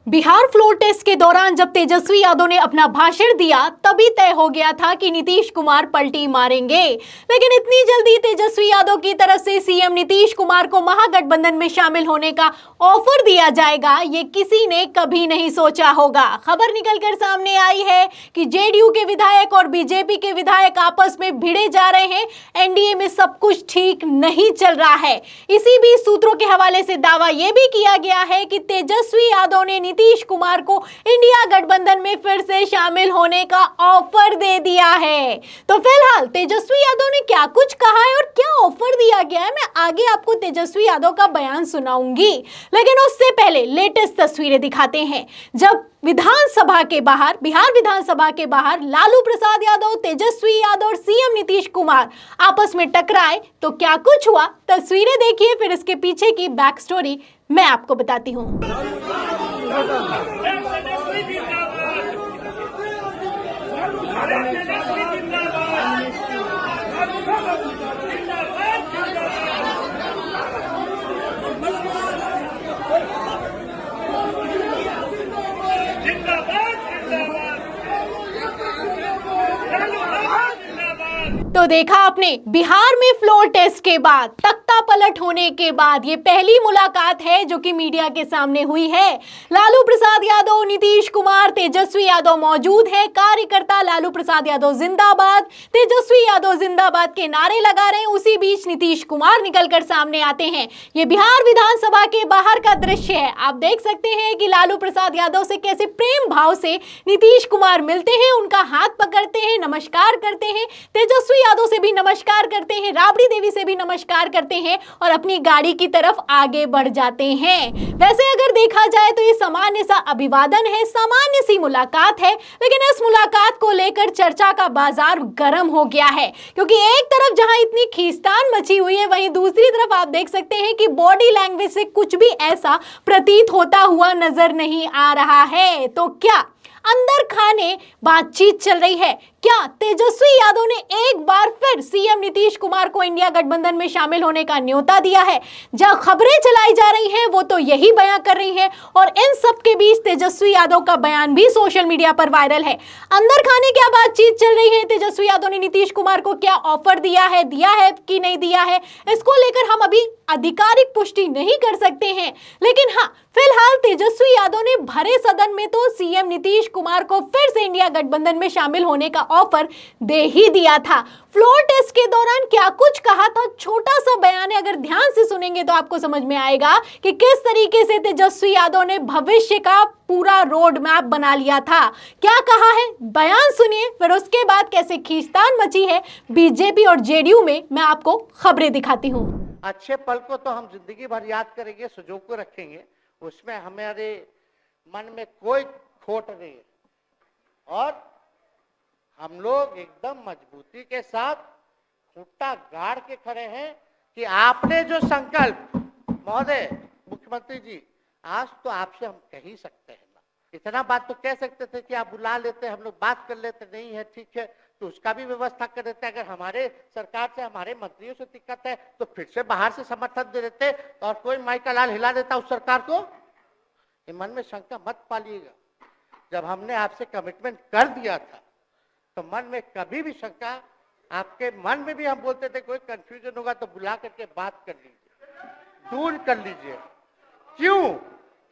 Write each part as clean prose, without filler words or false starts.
Bihar floor test के दौरान जब तेजस्वी यादव ने अपना भाषण दिया तभी तय हो गया था कि नीतीश कुमार पलटी मारेंगे। लेकिन इतनी जल्दी तेजस्वी यादव की तरफ से सीएम नीतीश कुमार को महागठबंधन में शामिल होने का ऑफर दिया जाएगा, ये किसी ने कभी नहीं सोचा होगा। खबर निकलकर सामने आई है कि जेडीयू के विधायक और बीजेपी के विधायक आपस में भिड़े जा रहे हैं। एनडीए में सब कुछ ठीक नहीं चल रहा है। इसी बीच सूत्रों के हवाले से दावा यह भी किया गया है कि तेजस्वी यादव ने नीतीश कुमार को इंडिया गठबंधन में फिर से शामिल होने का ऑफर दे दिया है। तो फिलहाल तेजस्वी यादव ने क्या कुछ कहा है और क्या ऑफर दिया गया है, मैं आगे आपको तेजस्वी यादव का बयान सुनाऊंगी। लेकिन उससे पहले लेटेस्ट तस्वीरें दिखाते हैं। जब बिहार विधानसभा के बाहर लालू प्रसाद यादव, तेजस्वी यादव और सीएम नीतीश कुमार आपस में टकराए तो क्या कुछ हुआ, तस्वीरें देखिए, फिर इसके पीछे की बैक स्टोरी मैं आपको बताती हूँ। तो देखा आपने, बिहार में फ्लोर टेस्ट के बाद, तख्ता पलट होने के बाद ये पहली मुलाकात है जो कि मीडिया के सामने हुई है। लालू प्रसाद यादव, नीतीश कुमार, तेजस्वी यादव मौजूद है। कार्यकर्ता लालू प्रसाद यादव जिंदाबाद, तेजस्वी यादव जिंदाबाद के नारे लगा रहे हैं। उसी बीच नीतीश कुमार निकलकर सामने आते हैं। ये बिहार विधानसभा के बाहर का दृश्य है। आप देख सकते हैं कि लालू प्रसाद यादव से कैसे प्रेम भाव से नीतीश कुमार मिलते हैं, उनका हाथ पकड़ते हैं, नमस्कार करते हैं। तेजस्वी यादव से भी नमस्कार करते हैं, राबड़ी देवी से भी नमस्कार करते हैं और अपनी गाड़ी की तरफ आगे बढ़ जाते हैं। वैसे अगर देखा जाए तो ये सामान्य सा अभिवादन है, सामान्य सी मुलाकात है। लेकिन इस मुलाकात को लेकर चर्चा का बाजार गर्म हो गया है, क्योंकि एक तरफ जहां इतनी खींचतान मची हुई है, वहीं दूसरी तरफ आप देख सकते हैं कि बॉडी लैंग्वेज से कुछ भी ऐसा प्रतीत होता हुआ नजर नहीं आ रहा है। तो क्या अंदर खाने बातचीत चल रही है? क्या तेजस्वी यादव ने एक बार फिर सीएम नीतीश कुमार को इंडिया गठबंधन में शामिल होने का न्योता दिया है? जहां खबरें चलाई जा रही हैं वो तो यही बयान कर रही हैं, और इन सब के बीच तेजस्वी यादव का बयान भी सोशल मीडिया पर वायरल है। अंदर खाने क्या बातचीत चल रही है, तेजस्वी यादव ने नीतीश कुमार को क्या ऑफर दिया है कि नहीं दिया है, इसको लेकर हम अभी आधिकारिक पुष्टि नहीं कर सकते हैं। लेकिन हाँ, फिलहाल तेजस्वी यादव ने भरे सदन में तो सीएम नीतीश कुमार को फिर से इंडिया गठबंधन में शामिल होने का ऑफर दे ही दिया था। फ्लोर टेस्ट के दौरान क्या कुछ कहा था, छोटा सा बयान है, अगर ध्यान से सुनेंगे तो आपको समझ में आएगा कि किस तरीके से तेजस्वी यादव ने भविष्य का पूरा रोड मैप बना लिया था। क्या कहा है, बयान सुनिए, फिर उसके बाद कैसे खींचतान मची है बीजेपी और जेडीयू में, मैं आपको खबरें दिखाती हूँ। अच्छे पल को तो हम जिंदगी भर याद करेंगे, संजो को रखेंगे, उसमें हमारे मन में कोई खोट नहीं है। और हम लोग एकदम मजबूती के साथ खूंटा गाड़ के खड़े हैं कि आपने जो संकल्प, महोदय मुख्यमंत्री जी, आज तो आपसे हम कह ही सकते हैं ना, इतना बात तो कह सकते थे कि आप बुला लेते, हम लोग बात कर लेते, नहीं है ठीक है तो उसका भी व्यवस्था कर देते। अगर हमारे सरकार से, हमारे मंत्रियों से दिक्कत है तो फिर से बाहर से समर्थन दे देते और कोई माई का लाल हिला देता उस सरकार को। ये मन में शंका मत पालिएगा, जब हमने आपसे कमिटमेंट कर दिया था तो मन में कभी भी शंका, आपके मन में भी हम बोलते थे कोई कंफ्यूजन होगा तो बुला करके बात कर लीजिए, दूर कर लीजिए। क्यों?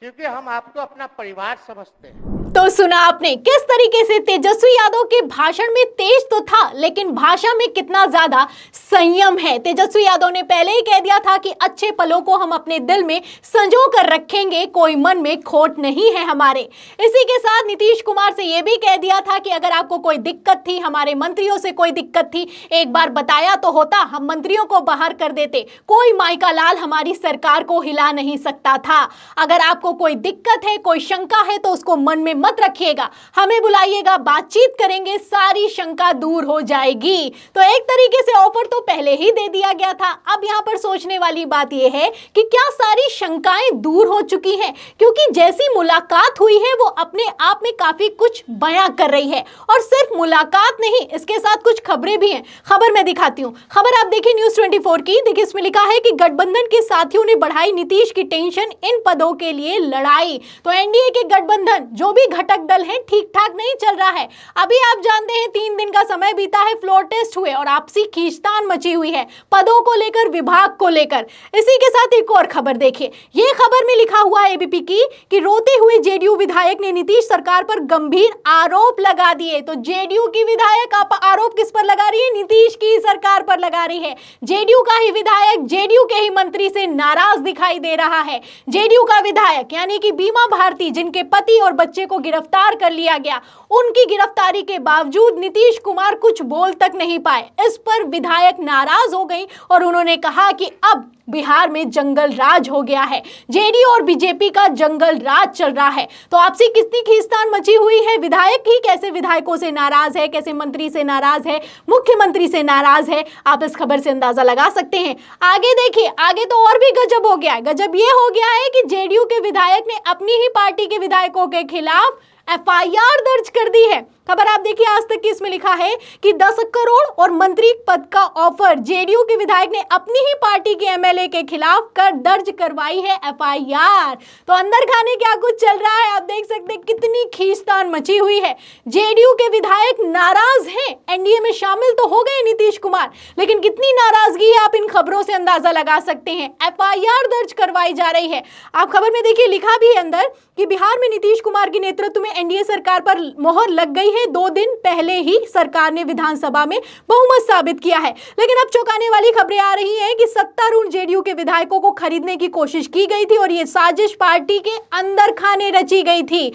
क्योंकि हम आपको अपना परिवार समझते हैं। तो सुना आपने किस तरीके से तेजस्वी यादव के भाषण में तेज तो था, लेकिन भाषा में कितना ज्यादा संयम है। तेजस्वी यादव ने पहले ही कह दिया था कि अच्छे पलों को हम अपने दिल में संजो कर रखेंगे, कोई मन में खोट नहीं है हमारे। इसी के साथ नीतीश कुमार से यह भी कह दिया था कि अगर आपको कोई दिक्कत थी, हमारे मंत्रियों से कोई दिक्कत थी, एक बार बताया तो होता, हम मंत्रियों को बाहर कर देते, कोई माई का लाल हमारी सरकार को हिला नहीं सकता था। अगर आपको कोई दिक्कत है, कोई शंका है तो उसको मन में मत रखिएगा, हमें बुलाइएगा, बातचीत करेंगे, सारी शंका दूर हो जाएगी। तो एक तरीके से ऑफर तो पहले ही दे दिया गया था। अब यहाँ पर सोचने वाली बात यह है कि क्या सारी शंकाएं दूर हो चुकी हैं, क्योंकि जैसी मुलाकात हुई है वो अपने आप में काफी कुछ बयां कर रही है। और सिर्फ मुलाकात नहीं, इसके साथ कुछ खबरें भी हैं। खबर मैं दिखाती हूं। खबर आप देखिए न्यूज़ 24 की। देखिए इसमें लिखा है कि गठबंधन के साथियों ने बढ़ाई नीतीश की टेंशन, इन पदों के लिए लड़ाई। तो एनडीए के गठबंधन जो भी घटक दल हैं ठीक ठाक नहीं चल रहा है। अभी आप जानते हैं 3 दिन का समय बीता है, फ्लोर टेस्ट हुए और आपसी खींचतान मची हुई है पदों को लेकर, विभाग को लेकर। इसी के साथ एक और खबर देखिए। ये खबर में लिखा हुआ है एबीपी की कि रोते हुए जेडीयू विधायक ने नीतीश सरकार पर गंभीर आरोप लगा दिए। तो जेडीयू की विधायक आरोप किस पर लगा रही है? नीतीश की सरकार पर लगा रही है। जेडीयू का ही विधायक जेडीयू के ही मंत्री से नाराज दिखाई दे रहा है। जेडीयू का विधायक यानी कि बीमा भारती, जिनके पति और बच्चे को गिरफ्तार कर लिया गया, उनकी गिरफ्तारी के बावजूद नीतीश कुमार कुछ बोल तक नहीं पाए। इस पर विधायक नाराज हो गई और उन्होंने कहा कि अब बिहार में जंगल राज हो गया है, जेडीयू और बीजेपी का जंगल राज चल रहा है। तो आपसी कितनी खींचतान मची हुई है। विधायक ही कैसे विधायकों से नाराज है, कैसे मंत्री से नाराज है, मुख्यमंत्री से नाराज है, आप इस खबर से अंदाजा लगा सकते हैं। आगे देखिए, आगे तो और भी गजब हो गया है। गजब ये हो गया है कि जेडीयू के विधायक ने अपनी ही पार्टी के विधायकों के खिलाफ एफआईआर दर्ज कर दी है। खबर आप देखिए आज तक की। इसमें लिखा है कि 10 करोड़ और मंत्री पद का ऑफर, जेडीयू के विधायक ने अपनी ही पार्टी के एमएलए के खिलाफ दर्ज करवाई है एफआईआर। तो अंदर खाने क्या कुछ चल रहा है, आप देख सकते हैं कितनी खींचतान मची हुई है। जेडीयू के विधायक नाराज हैं। एनडीए में शामिल तो हो गए नीतीश कुमार, लेकिन कितनी नाराजगी है आप इन खबरों से अंदाजा लगा सकते हैं। एफआईआर दर्ज करवाई जा रही है। आप खबर में देखिए लिखा भी है अंदर कि बिहार में नीतीश कुमार के नेतृत्व में एनडीए सरकार पर मोहर लग गई है। 2 दिन पहले ही सरकार ने विधानसभा में बहुमत साबित किया है। लेकिन अब चौंकाने वाली खबरें आ रही हैं कि सत्तारूढ़ जेडीयू के विधायकों को खरीदने की कोशिश की गई थी और यह साजिश पार्टी के अंदर खाने रची गई थी।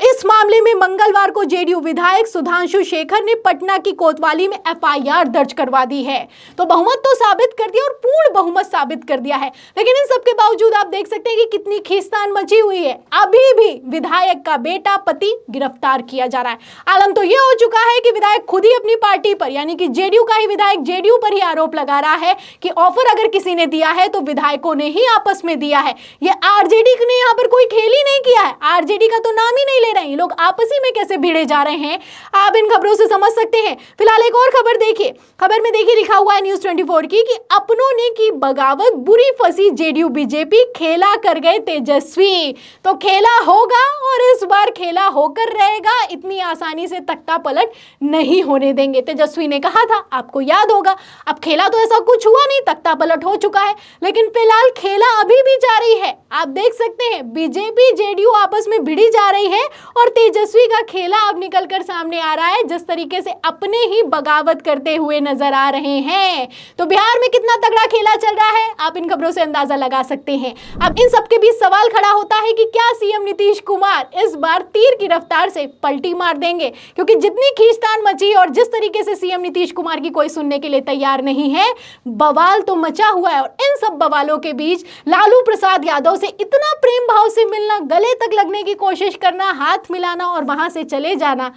इस मामले में मंगलवार को जेडीयू विधायक सुधांशु शेखर ने पटना की कोतवाली में एफआईआर दर्ज करवा दी है। तो बहुमत तो साबित कर दिया और पूर्ण बहुमत साबित कर दिया है। लेकिन इन सबके बावजूद आप देख सकते हैं कि कितनी खींचतान मची हुई है। अभी भी विधायक का बेटा, पति गिरफ्तार किया जा रहा है। आलम तो यह हो चुका है कि विधायक खुद ही अपनी पार्टी पर यानी कि जेडीयू का ही विधायक जेडीयू पर ही आरोप लगा रहा है कि ऑफर अगर किसी ने दिया है तो विधायकों ने ही आपस में दिया है। ये आरजेडी ने यहां पर कोई खेल ही नहीं किया है। आरजेडी का तो नाम ही नहीं ले रहे हैं लोग, आपस ही में कैसे भिड़े जा रहे हैं आप इन खबरों से समझ सकते हैं। फिलहाल एक और खबर देखिए। खबर में देखिए लिखा हुआ है न्यूज़ 24 की कि अपनों ने की बगावत, बुरी फंसी जेडीयू बीजेपी, खेला कर गए तेजस्वी। तो खेला होगा और इस बार खेला होकर रहेगा। इतनी आसानी से तख्ता पलट नहीं होने देंगे। तेजस्वी ने कहा था, आपको याद होगा। अब खेला तो ऐसा कुछ हुआ नहीं, तख्ता पलट हो चुका है, लेकिन फिलहाल खेला अभी भी जारी है। आप देख सकते हैं बीजेपी जेडीयू आपस में भिड़ी जा रही है और तेजस्वी का खेला अब निकलकर सामने आ रहा है, जिस तरीके से अपने ही बगावत करते हुए नजर आ रहे हैं। तो बिहार में कितना तगड़ा खेला चल रहा है आप इन खबरों से अंदाजा लगा सकते हैं। अब इन सबके बीच सवाल खड़ा होता है कि क्या सीएम नीतीश कुमार इस बार तीर की रफ्तार से पलटी मार देंगे, क्योंकि जितनी खींचतान मची और जिस तरीके से सीएम नीतीश कुमार की कोई सुनने के लिए तैयार नहीं है, बवाल तो मचा हुआ है। और इन सब बवालों के बीच लालू प्रसाद यादव से इतना प्रेम भाव से मिलना, गले तक लगने की कोशिश करना, हाथ मिलाना और वहां से चले जाना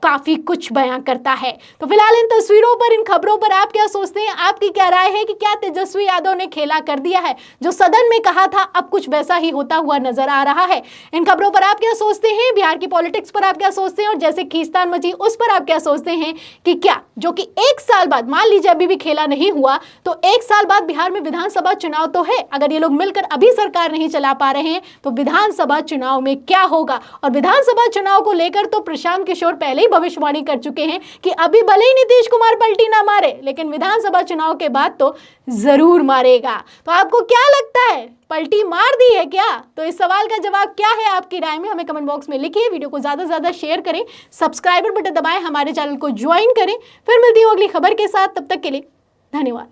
काफी कुछ बयां करता है। तो फिलहाल इन तस्वीरों पर, इन खबरों पर आप क्या सोचते हैं? आपकी क्या राय है कि क्या तेजस्वी यादव ने खेला कर दिया है? जो सदन में कहा था अब कुछ वैसा ही होता हुआ नजर आ रहा है। इन खबरों पर आप क्या सोचते हैं? बिहार की पॉलिटिक्स पर आप क्या सोचते हैं? और जैसे खींचतान मची उस पर आप क्या सोचते हैं कि क्या जो कि 1 साल बाद, मान लीजिए अभी भी खेला नहीं हुआ, तो 1 साल बाद बिहार में विधानसभा चुनाव तो है। अगर ये लोग मिलकर अभी सरकार नहीं चला पा रहे हैं तो विधानसभा चुनाव में क्या होगा? और विधानसभा चुनाव को लेकर तो प्रशांत किशोर पहले ही भविष्यवाणी कर चुके हैं कि अभी भले ही नीतीश कुमार पलटी ना मारे, लेकिन विधानसभा चुनाव के बाद तो जरूर मारेगा। तो आपको क्या लगता है, पलटी मार दी है क्या? तो इस सवाल का जवाब क्या है आपकी राय में हमें कमेंट बॉक्स में लिखिए। वीडियो को ज्यादा से ज्यादा शेयर करें, सब्सक्राइबर बटन दबाएं, हमारे चैनल को ज्वाइन करें। फिर मिलती हूँ अगली खबर के साथ, तब तक के लिए धन्यवाद।